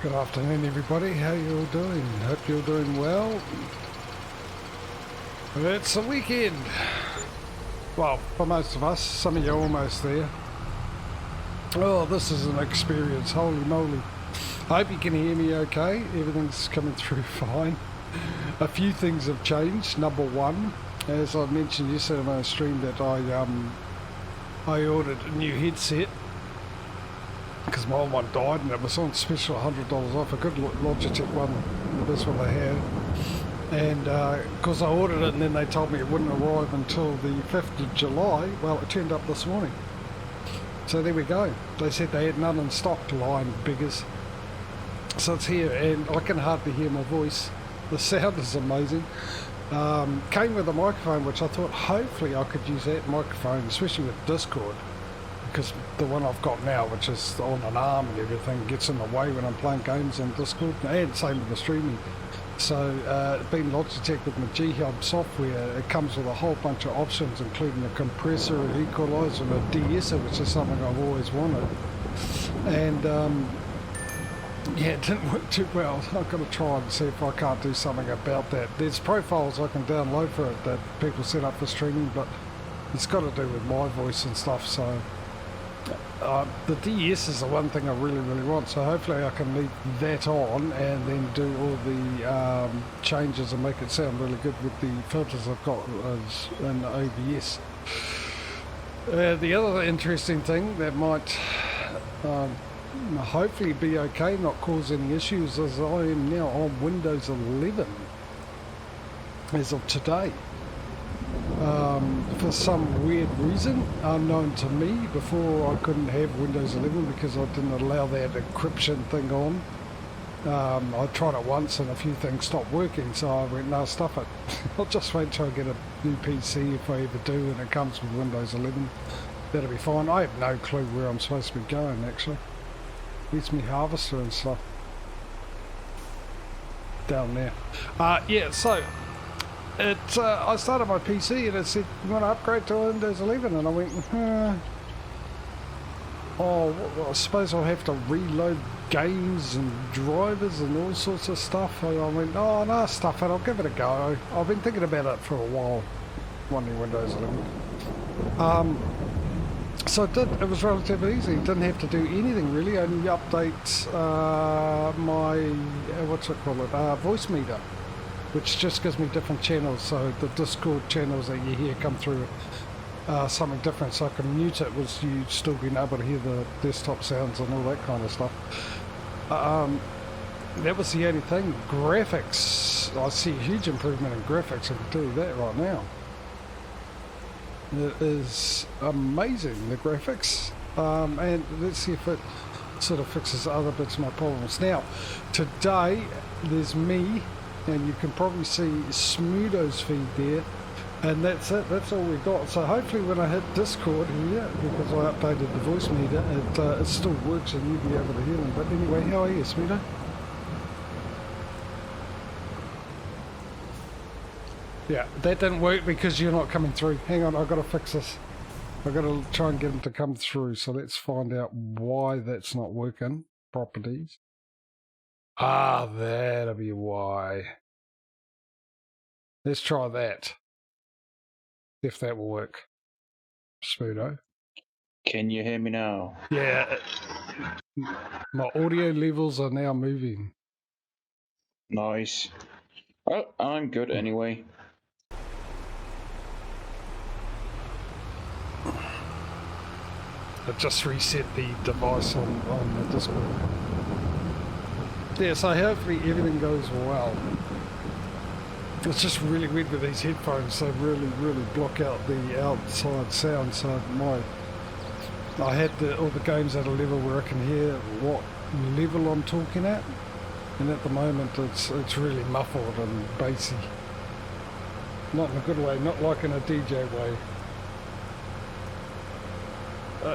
Good afternoon, everybody. How you all doing? Hope you're doing well. It's the weekend. Well, for most of us, some of you are almost there. Oh, this is an experience. Holy moly. I hope you can hear me okay. Everything's coming through fine. A few things have changed. Number one, as I mentioned yesterday on my stream, that I ordered a new headset because my old one died and it was on special $100 off, a good Logitech one, the best one they had. And because I ordered it and then they told me it wouldn't arrive until the 5th of July, well, it turned up this morning. So there we go. They said they had none in stock, lying beggars. So it's here and I can hardly hear my voice. The sound is amazing. Came with a microphone, which I thought hopefully I could use that microphone, especially with Discord, because the one I've got now, which is on an arm and everything, gets in the way when I'm playing games on Discord, and same with the streaming. So being Logitech with my G-Hub software, it comes with a whole bunch of options, including a compressor, an equalizer, and a de-esser, which is something I've always wanted. And yeah, it didn't work too well. I've got to try and see if I can't do something about that. There's profiles I can download for it that people set up for streaming, but it's got to do with my voice and stuff, so the DS is the one thing I really want, so hopefully I can leave that on and then do all the changes and make it sound really good with the filters I've got in OBS. The other interesting thing that might hopefully be okay, not cause any issues, is I am now on Windows 11 as of today. For some weird reason unknown to me, before I couldn't have Windows 11 because I didn't allow that encryption thing on. I tried it once and a few things stopped working, so I went, no, stuff it. I'll just wait till I get a new PC if I ever do, and it comes with Windows 11. That'll be fine. I have no clue where I'm supposed to be going, actually. It's me harvester and stuff down there. Yeah, so I started my PC and it said, you want to upgrade to Windows 11? And I went, oh, well, I suppose I'll have to reload games and drivers and all sorts of stuff. And I went, oh, no, stuff it, I'll give it a go. I've been thinking about it for a while, wanting Windows 11. So it was relatively easy. Didn't have to do anything really, only update my, what's it called, voice meter, which just gives me different channels, so the Discord channels that you hear come through something different, so I can mute it with you still being able to hear the desktop sounds and all that kind of stuff. That was the only thing. Graphics, I see a huge improvement in graphics. I can tell you that right now. It is amazing, the graphics, and let's see if it sort of fixes other bits of my problems. Now, today there's me, and you can probably see Smudo's feed there, and that's it, that's all we got. So hopefully when I hit Discord here, because I updated the voice meter, it still works and you'll be able to hear them. But anyway, how are you, Smudo? Yeah, that didn't work because you're not coming through. Hang on, I've got to fix this. I've got to try and get them to come through, so let's find out why that's not working. Properties. Ah, that'll be why. Let's try that. If that will work. Smudo. Can you hear me now? Yeah. My audio levels are now moving. Nice. Well, I'm good anyway. I just reset the device on the Discord. Yeah, so hopefully everything goes well. It's just really weird with these headphones. They really block out the outside sound. So I had all the games at a level where I can hear what level I'm talking at, and at the moment it's really muffled and bassy. Not in a good way, not like in a DJ way.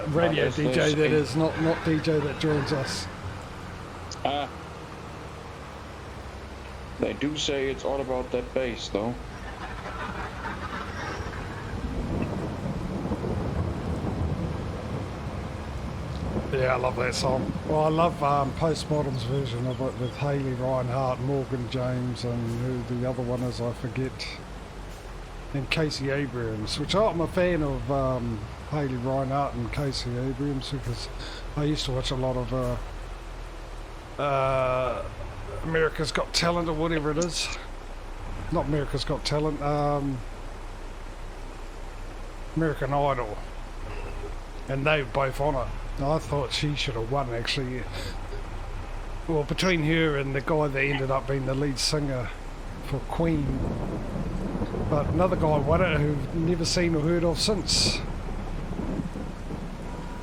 Radio DJ that is, not DJ that joins us. They do say it's all about that bass, though. Yeah, I love that song. Well, I love Postmodern's version of it with Haley Reinhart, Morgan James, and who the other one is, I forget. And Casey Abrams, which I'm a fan of Haley Reinhart and Casey Abrams because I used to watch a lot of America's Got Talent or whatever it is. Not America's Got Talent, American Idol. And they were both on it. I thought she should have won actually. Well, between her and the guy that ended up being the lead singer for Queen. But another guy won it who've never seen or heard of since.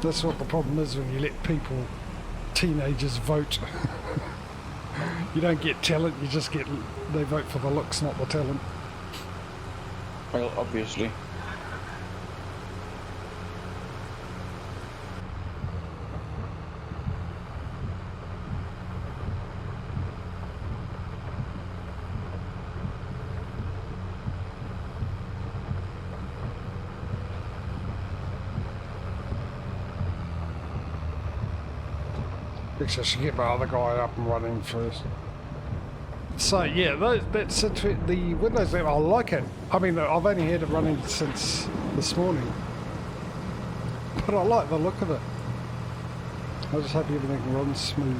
That's what the problem is when you let people, teenagers, vote. You don't get talent, you just get, they vote for the looks, not the talent. Well, obviously. I should get my other guy up and running first. So yeah, that's it. The Windows app, I like it. I mean, I've only had it running since this morning, but I like the look of it. I just hope everything runs smooth.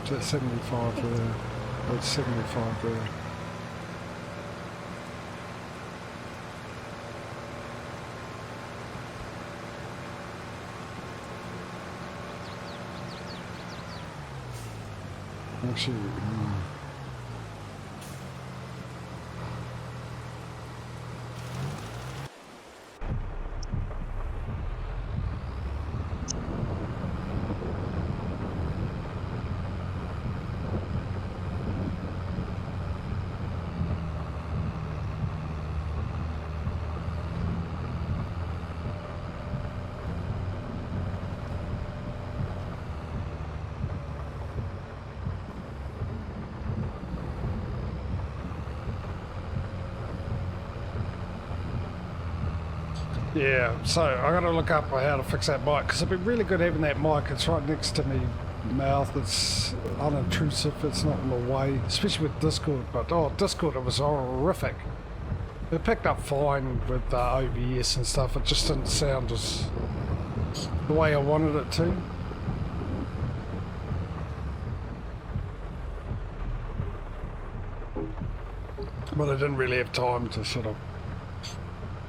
So that's 75 there. That's 75 there. Actually, yeah, so I got to look up how to fix that mic because it'd be really good having that mic. It's right next to me mouth. It's unintrusive. It's not in the way, especially with Discord. But Discord, it was horrific. It picked up fine with OBS and stuff. It just didn't sound as the way I wanted it to. But I didn't really have time to sort of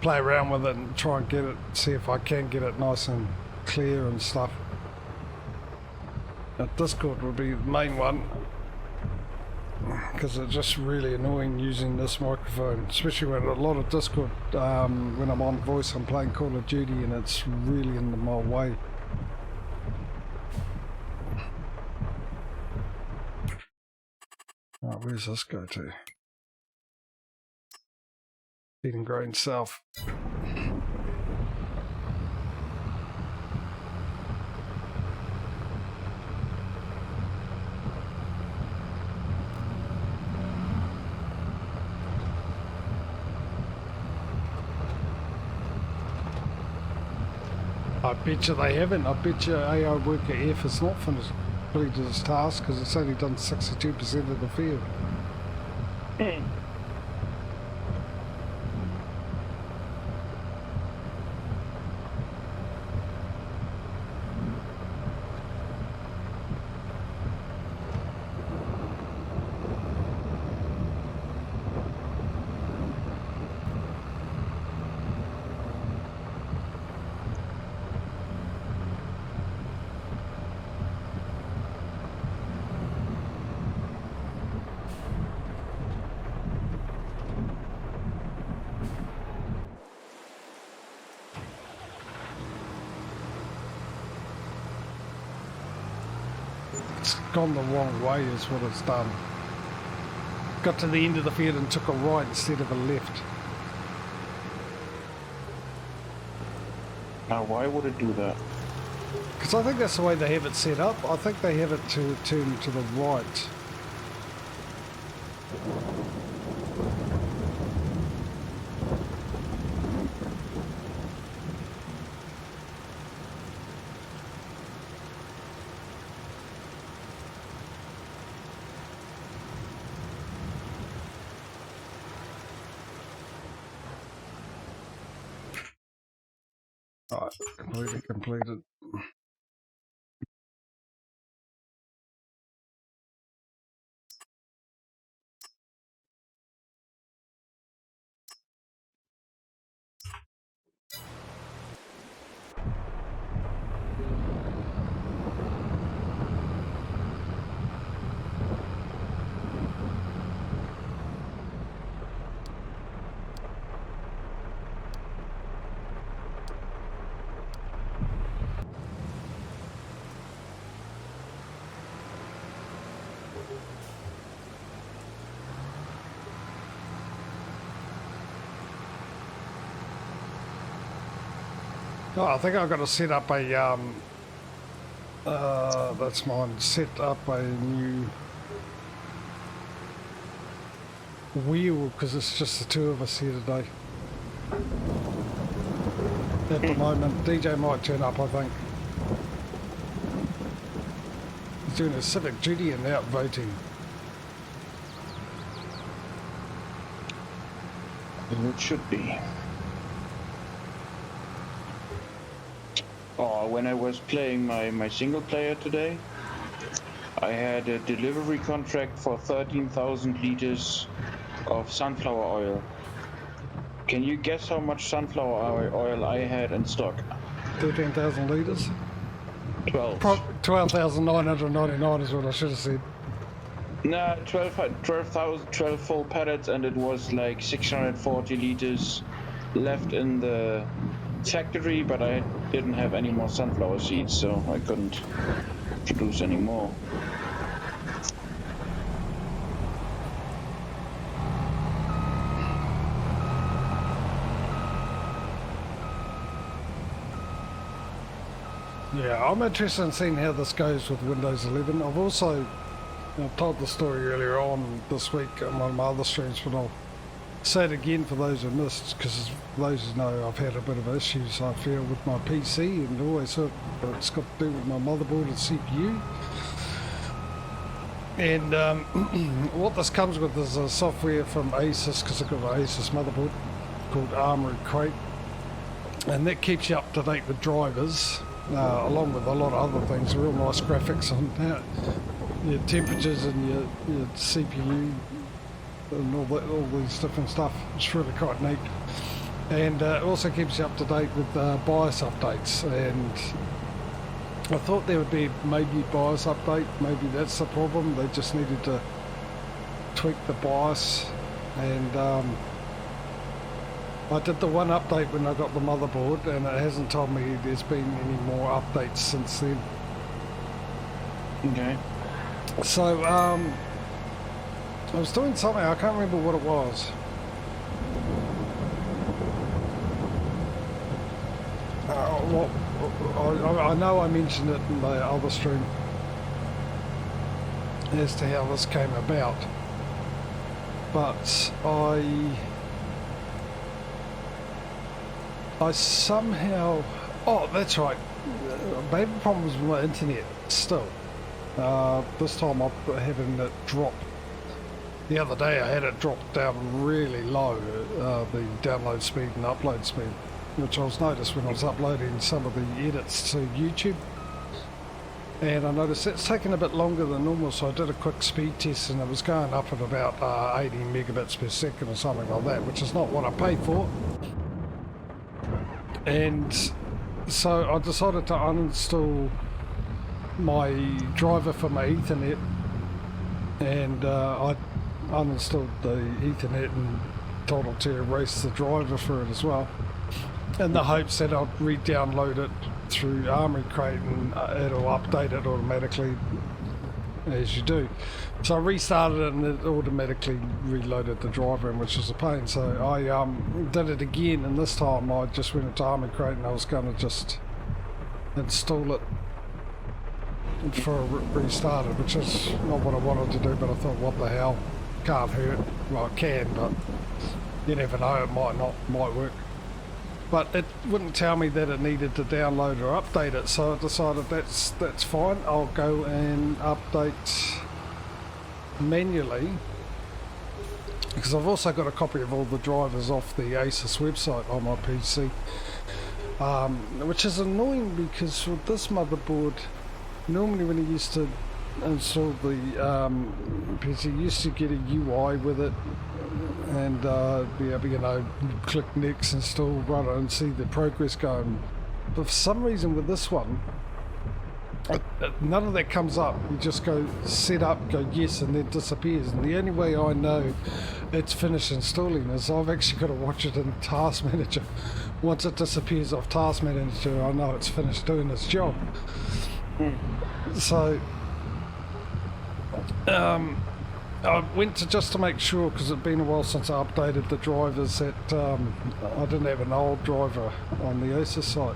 play around with it and try and get it, see if I can get it nice and clear and stuff. Now, Discord would be the main one because it's just really annoying using this microphone, especially when a lot of Discord, when I'm on voice, I'm playing Call of Duty and it's really in my way. Oh, where's this go to? Feeding Grain South. I bet you they haven't. I bet you AI worker F has not finished completed his task because it's only done 62% of the field. It's gone the wrong way is what it's done. Got to the end of the field and took a right instead of a left. Now, why would it do that? Because I think that's the way they have it set up. I think they have it to turn to the right. Right, completely completed. Oh, I think I've got to set up a, that's mine, set up a new wheel, because it's just the two of us here today. At the moment, DJ might turn up, I think. He's doing his civic duty and out voting. It should be. Oh, when I was playing my single player today, I had a delivery contract for 13,000 liters of sunflower oil. Can you guess how much sunflower oil I had in stock? 13,000 litres? 12. 12,999 is what I should have said. Nah, 12 full pallets, and it was like 640 liters left in the factory, but I didn't have any more sunflower seeds, so I couldn't produce any more. Yeah, I'm interested in seeing how this goes with Windows 11. I've also told the story earlier on this week on one of my other streams, but I'll say it again for those who missed, because those who know I've had a bit of issues, I feel, with my PC, and always it's got to do with my motherboard and CPU. And what this comes with is a software from Asus, because I've got an Asus motherboard called Armory Crate, and that keeps you up to date with drivers. Along with a lot of other things, real nice graphics on your temperatures and your CPU and all these different stuff. It's really quite neat. And it also keeps you up to date with BIOS updates. And I thought there would be maybe BIOS update, maybe that's the problem. They just needed to tweak the BIOS. And I did the one update when I got the motherboard, and it hasn't told me there's been any more updates since then. Okay. So, I was doing something, I can't remember what it was. Well, I know I mentioned it in the other stream as to how this came about, but I somehow... Oh, that's right. Maybe the problem was with my internet still. This time I'm having it drop. The other day I had it drop down really low, the download speed and upload speed, which I was noticed when I was uploading some of the edits to YouTube. And I noticed it's taken a bit longer than normal, so I did a quick speed test, and it was going up at about 80 megabits per second or something like that, which is not what I paid for. And so I decided to uninstall my driver for my Ethernet, and I uninstalled the Ethernet and told it to erase the driver for it as well, in the hopes that I'd re-download it through Armory Crate and it'll update it automatically as you do. So I restarted it and it automatically reloaded the driver, which was a pain. So I did it again, and this time I just went into Armory Crate and I was going to just install it for a restart it, which is not what I wanted to do, but I thought, what the hell, can't hurt. Well, it can, but you never know, it might work. But it wouldn't tell me that it needed to download or update it, so I decided that's fine. I'll go and update manually, because I've also got a copy of all the drivers off the Asus website on my PC. which is annoying because with this motherboard, normally when you used to install the PC, you used to get a UI with it and be able, you know, click next, install, run it and see the progress going. But for some reason with this one, none of that comes up. You just go set up, go yes, and then disappears. And the only way I know it's finished installing is I've actually got to watch it in Task Manager. Once it disappears off Task Manager, I know it's finished doing its job. So I went to just to make sure, because it'd been a while since I updated the drivers, that I didn't have an old driver on the ASUS site.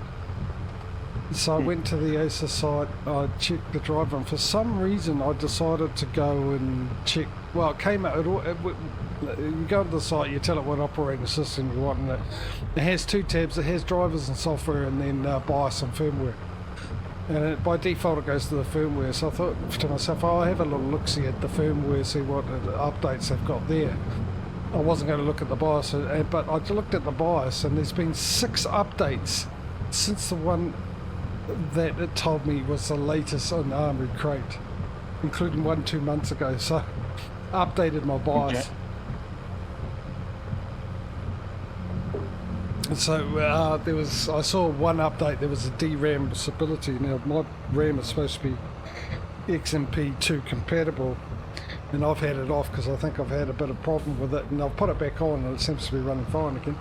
So I went to the ASUS site, I checked the driver, and for some reason I decided to go and check. Well, it came out, you go to the site, you tell it what operating system you want, and it has two tabs. It has drivers and software, and then BIOS and firmware. And by default it goes to the firmware, so I thought to myself, I'll have a little look-see at the firmware, see what updates they've got there. I wasn't going to look at the BIOS, but I looked at the BIOS, and there's been 6 updates since the one that it told me was the latest on Armoured Crate, including one 2 months ago, so I updated my BIOS. Okay. So there was, I saw one update, there was a DRAM stability. Now my RAM is supposed to be XMP2 compatible, and I've had it off because I think I've had a bit of problem with it, and I've put it back on and it seems to be running fine again.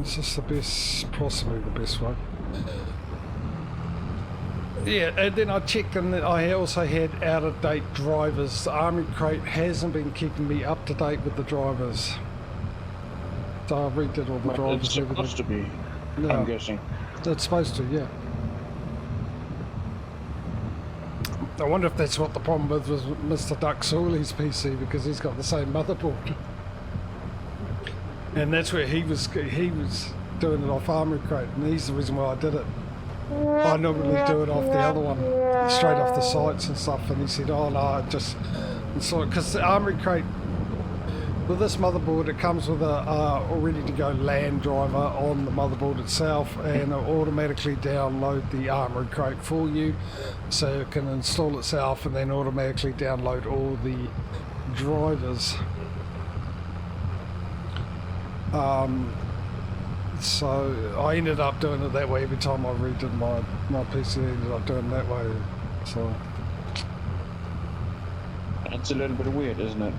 It's just the best, possibly the best one. Yeah, and then I checked, and I also had out-of-date drivers. The Armoured Crate hasn't been keeping me up to date with the drivers, so I redid all the drivers. It's supposed to be, yeah. I'm guessing. It's supposed to, yeah. I wonder if that's what the problem was Mr. Duck Sawley's PC, because he's got the same motherboard. And that's where he was doing it off Armoured Crate, and he's the reason why I did it. I normally do it off the other one, straight off the sites and stuff, and he said, oh no, just, because the Armoured Crate, with this motherboard, it comes with a ready-to-go LAN driver on the motherboard itself, and it'll automatically download the Armoured Crate for you, so it can install itself and then automatically download all the drivers. So I ended up doing it that way every time I redid my PC. I ended up doing it that way. So It's a little bit weird, isn't it?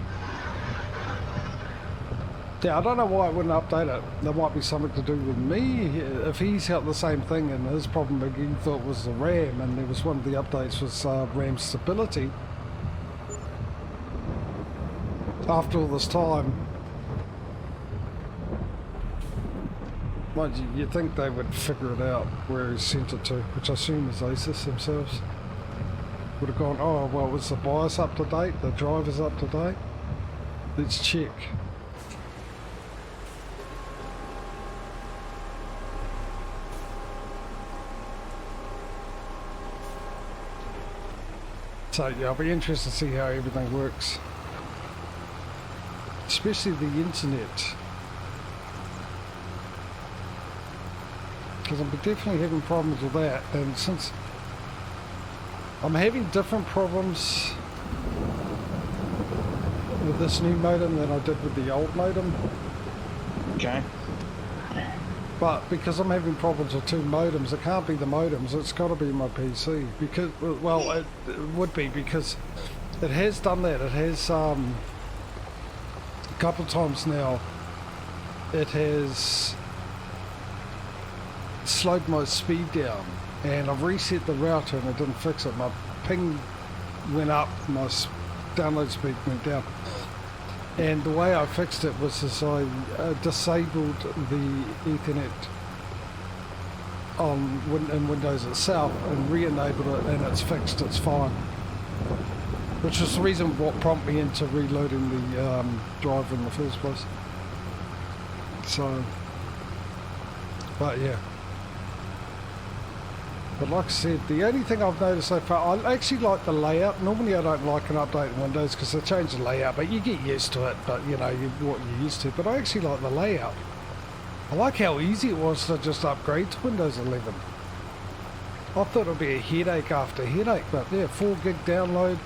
yeah, I don't know why I wouldn't update it. There might be something to do with me. If he's got the same thing, and his problem he thought was the RAM, and there was one of the updates was RAM stability. After all this time, mind you, you'd think they would figure it out where he sent it to, which I assume is ASUS themselves. Would have gone, oh, well, was the BIOS up to date? The driver's up to date? Let's check. So, yeah, I'll be interested to see how everything works. Especially the internet. Because I'm definitely having problems with that, and since I'm having different problems with this new modem than I did with the old modem. Okay. But because I'm having problems with 2 modems, it can't be the modems, it's got to be my PC. Because, well, it would be, because it has done that. It has, a couple of times now, it has slowed my speed down, and I've reset the router and it didn't fix it. My ping went up, my download speed went down, and the way I fixed it was as I disabled the Ethernet in Windows itself and re-enabled it, and it's fixed, it's fine, which was the reason what prompted me into reloading the driver in the first place. So, but yeah. But like I said, the only thing I've noticed so far, I actually like the layout. Normally I don't like an update in Windows because they change the layout, but you get used to it, but you know, what you're used to. But I actually like the layout. I like how easy it was to just upgrade to Windows 11. I thought it would be a headache after headache, but yeah, 4 gig download,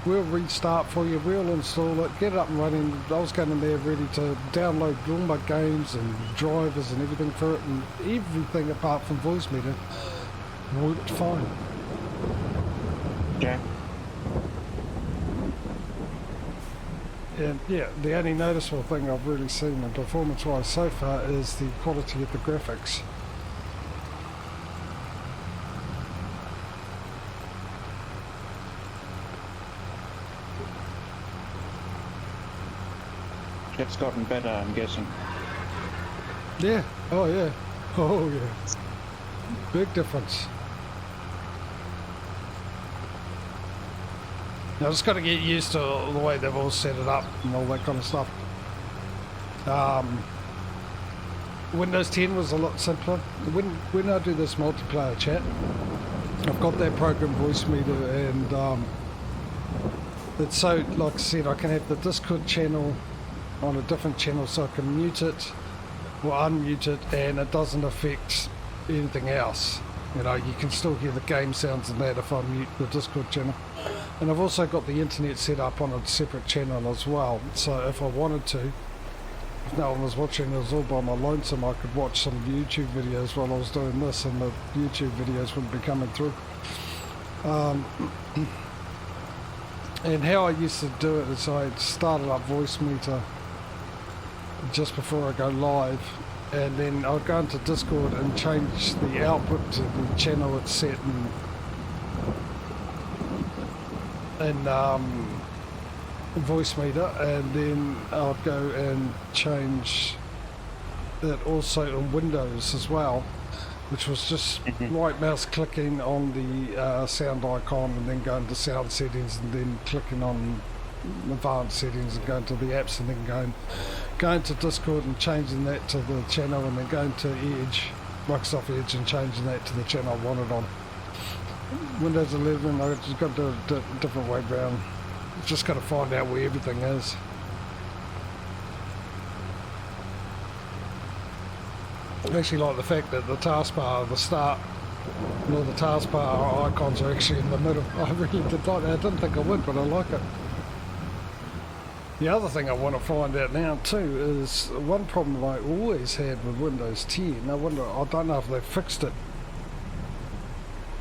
we'll restart for you, we'll install it, get it up and running. I was going in there ready to download all my games and drivers and everything for it, and everything apart from voice meter worked fine. Yeah. And yeah, the only noticeable thing I've really seen in performance-wise so far is the quality of the graphics. It's gotten better, I'm guessing. Yeah, oh yeah, oh yeah. Big difference. I just got to get used to the way they've all set it up and all that kind of stuff. Windows 10 was a lot simpler. When I do this multiplayer chat, I've got that program voice meter, and it's so, like I said, I can have the Discord channel on a different channel, so I can mute it or unmute it, and it doesn't affect anything else. You know, you can still hear the game sounds and that if I mute the Discord channel. And I've also got the internet set up on a separate channel as well, so if I wanted to, if no one was watching, it was all by my lonesome, I could watch some YouTube videos while I was doing this, and the YouTube videos wouldn't be coming through. And how I used to do it is I'd started up voice meter just before I go live, and then I'd go into Discord and change the output to the channel it's set in voice meter, and then I'd go and change it also on Windows as well, which was just right mouse clicking on the sound icon and then going to sound settings and then clicking on advanced settings and going to the apps and then going to Discord and changing that to the channel, and then going to Edge, Microsoft Edge, and changing that to the channel I wanted on. Windows 11, I just got to do it a different way round. Just got to find out where everything is. I actually like the fact that the taskbar at the start, and all the taskbar icons are actually in the middle. I really did like that. I didn't think I would, but I like it. The other thing I want to find out now too is one problem I always had with Windows 10. I don't know if they've fixed it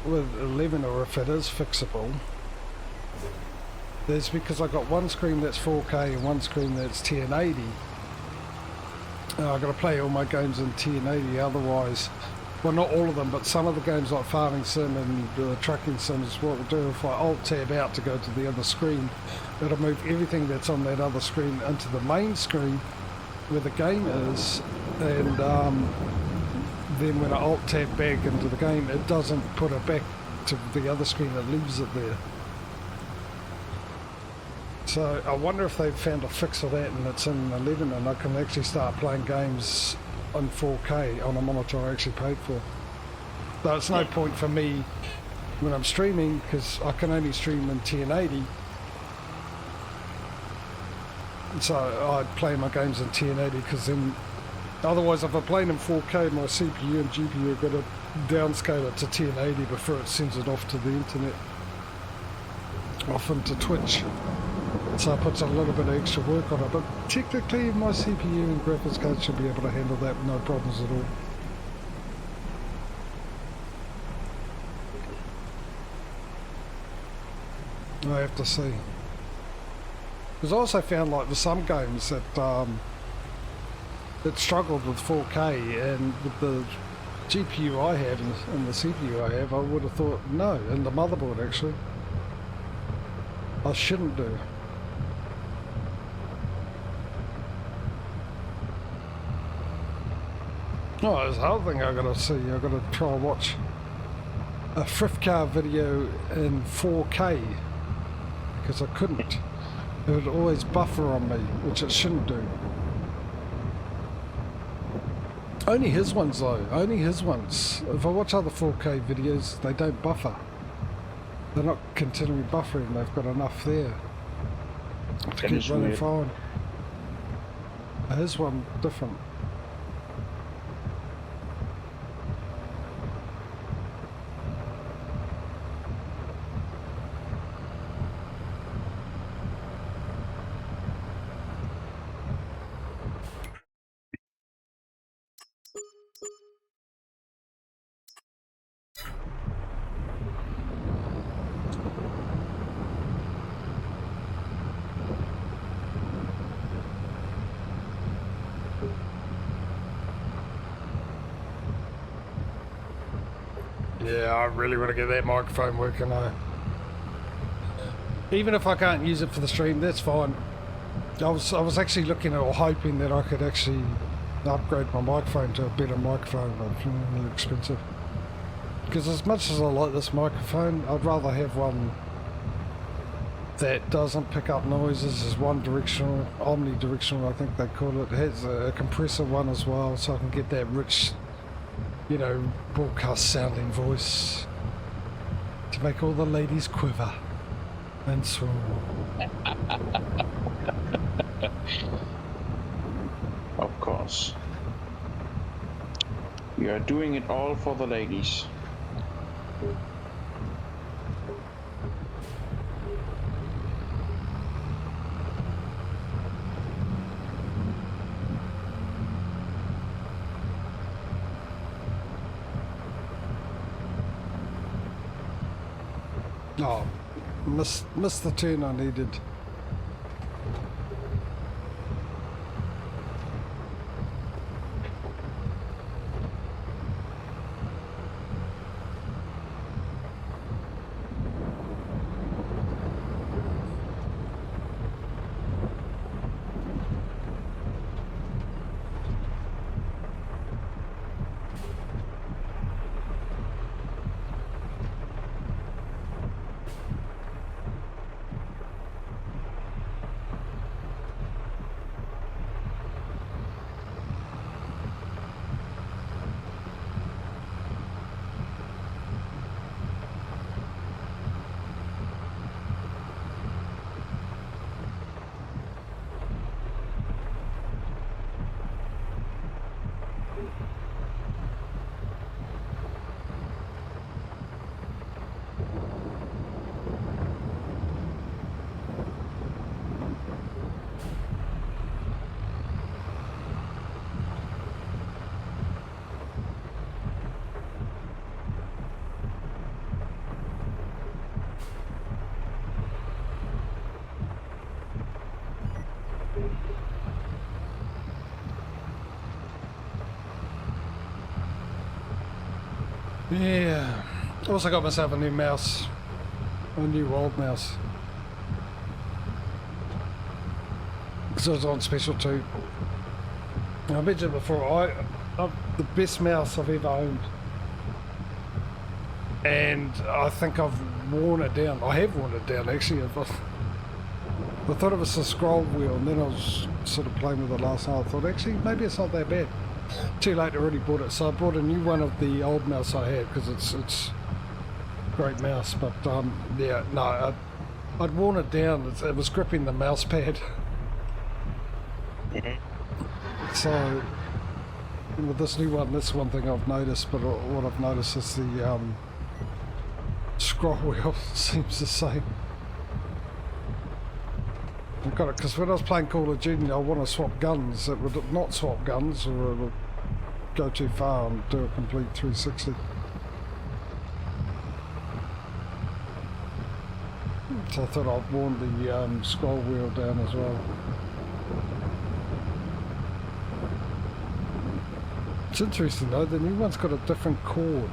with 11 or if it is fixable. There's, because I got one screen that's 4K and one screen that's 1080. I've got to play all my games in 1080, otherwise, well, not all of them, but some of the games like Farming Sim and Trucking Sim is what we'll do. If I Alt-Tab out to go to the other screen, it'll move everything that's on that other screen into the main screen where the game is, and then when I Alt-Tab back into the game, it doesn't put it back to the other screen, it leaves it there. So I wonder if they've found a fix for that and it's in 11 and I can actually start playing games on 4K on a monitor I actually paid for. Though it's no point for me when I'm streaming, because I can only stream in 1080. So I'd play my games in 1080, because then otherwise if I play in 4K, my CPU and GPU are going to downscale it to 1080 before it sends it off to the internet, off into Twitch. So it puts a little bit of extra work on it, but technically my CPU and graphics card should be able to handle that with no problems at all. I have to see. Because I also found, like, with some games that struggled with 4K, and with the GPU I have and the CPU I have, I would have thought no, and the motherboard actually, I shouldn't do. Oh, there's another thing I've got to see. I've got to try and watch a Frifcar video in 4K, because I couldn't. It would always buffer on me, which it shouldn't do. Only his ones though, only his ones. If I watch other 4K videos, they don't buffer. They're not continually buffering, they've got enough there to keep running fine. His one, different. Yeah, I really want to get that microphone working though. Even if I can't use it for the stream, that's fine. I was actually looking at or hoping that I could actually upgrade my microphone to a better microphone, but it's really expensive. Because as much as I like this microphone, I'd rather have one that doesn't pick up noises, is one directional, omnidirectional I think they call it. It has a compressor one as well, so I can get that rich, you know, broadcast sounding voice to make all the ladies quiver and swoon. Of course. You are doing it all for the ladies. Oh, missed the turn I needed. Yeah, also got myself a new mouse, a new old mouse, because it was on special too. I mentioned before, I'm the best mouse I've ever owned, and I think I've worn it down. I have worn it down actually. I thought it was a scroll wheel, and then I was sort of playing with it last night. I thought actually maybe it's not that bad. Too late, I already bought it, so I bought a new one of the old mouse I had because it's a great mouse. But yeah, no, I'd worn it down. It was gripping the mouse pad. So with this new one, that's one thing I've noticed. But what I've noticed is the scroll wheel seems the same. I got it because when I was playing Call of Duty, I want to swap guns. It would not swap guns, or it would go too far and do a complete 360. So I thought I'd worn the scroll wheel down as well. It's interesting though, the new one's got a different cord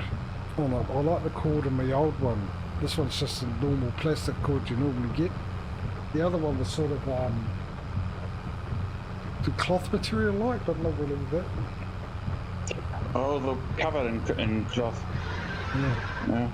on it. I like the cord in my old one. This one's just a normal plastic cord you normally get. The other one was sort of the cloth material like, but not really that. Oh, the cover in cloth. Yeah.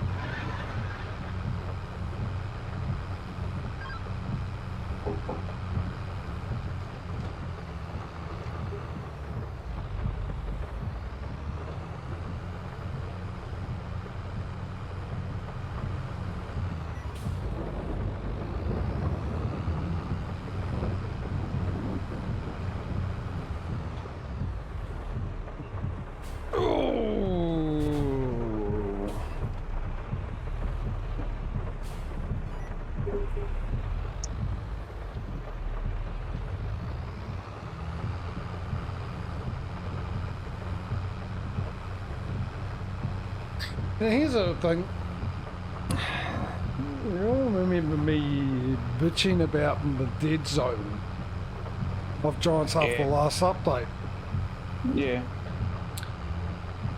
Now here's the thing. You all remember me bitching about the dead zone of Giants after the last update. Yeah.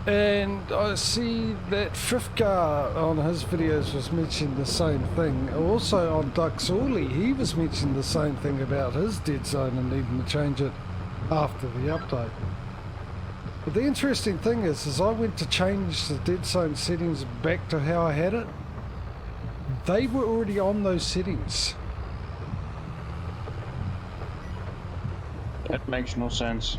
And I see that Fifka on his videos was mentioning the same thing. Also on Duxorley, he was mentioning the same thing about his dead zone and needing to change it after the update. But the interesting thing is I went to change the dead zone settings back to how I had it. They were already on those settings. That makes no sense.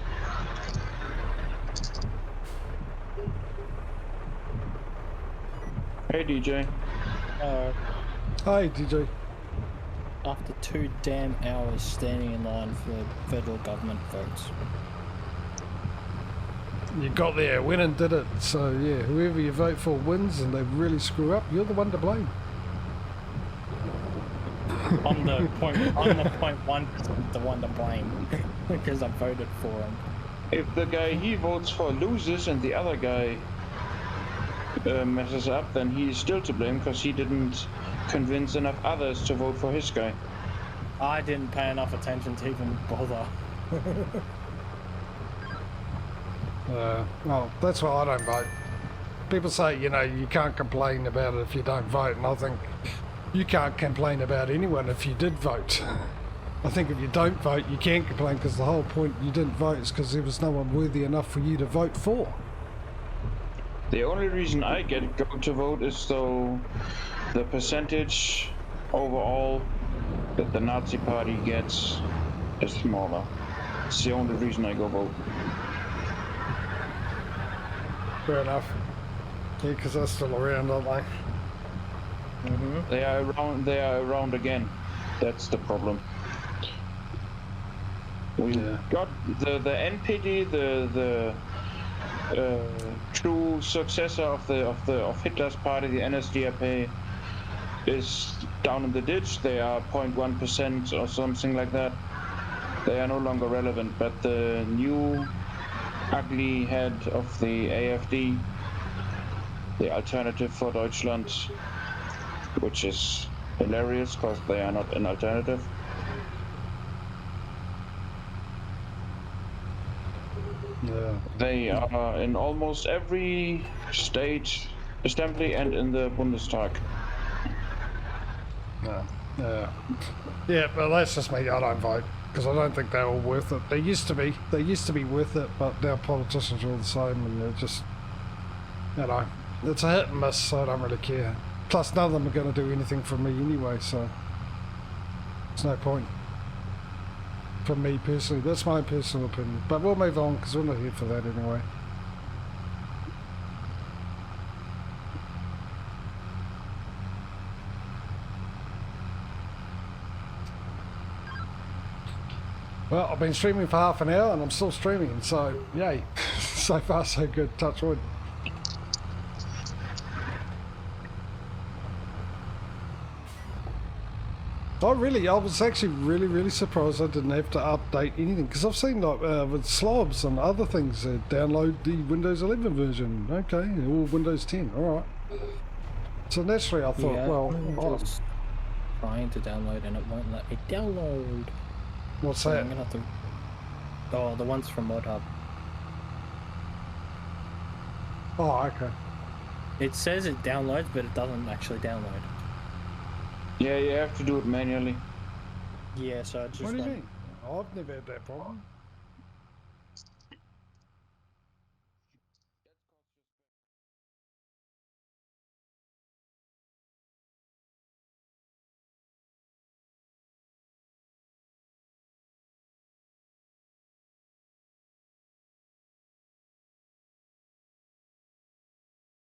Hey DJ. Hey DJ. After 2 damn hours standing in line for federal government votes. You got there, went and did it. So yeah, whoever you vote for wins and they really screw up, you're the one to blame. I'm the 0.1% the one to blame because I voted for him. If the guy he votes for loses and the other guy messes up, then he's still to blame because he didn't convince enough others to vote for his guy. I didn't pay enough attention to even bother. Well, that's why I don't vote. People say, you know, you can't complain about it if you don't vote, and I think you can't complain about anyone if you did vote. I think if you don't vote, you can't complain because the whole point you didn't vote is because there was no one worthy enough for you to vote for. The only reason I go to vote is so the percentage overall that the Nazi party gets is smaller. It's the only reason I go vote. Fair enough. Yeah, because they're still around, aren't they? Mm-hmm. They are around again. That's the problem. We got the NPD, the true successor of Hitler's party, the NSDAP, is down in the ditch. They are 0.1% or something like that. They are no longer relevant. But the new ugly head of the AfD, the Alternative for Deutschland, which is hilarious because they are not an alternative. Yeah. They are in almost every state assembly and in the Bundestag. Yeah, but that's just me. I don't vote because I don't think they're all worth it. They used to be. They used to be worth it, but now politicians are all the same, and they're just, you know, it's a hit and miss. So I don't really care. Plus, none of them are going to do anything for me anyway, so there's no point. For me personally, that's my personal opinion. But we'll move on because we're not here for that anyway. Well, I've been streaming for half an hour and I'm still streaming, so yay. So far so good, touch wood. I was actually really surprised I didn't have to update anything, because I've seen like with slobs and other things, download the Windows 11 version, okay, or Windows 10, alright. So naturally I thought, well, I'm just trying to download and it won't let me download. What's So that? I'm gonna have to... Oh, the ones from ModHub. Oh, okay. It says it downloads, but it doesn't actually download. Yeah, you have to do it manually. Yeah, so I just What do you went... mean? I've never had that problem.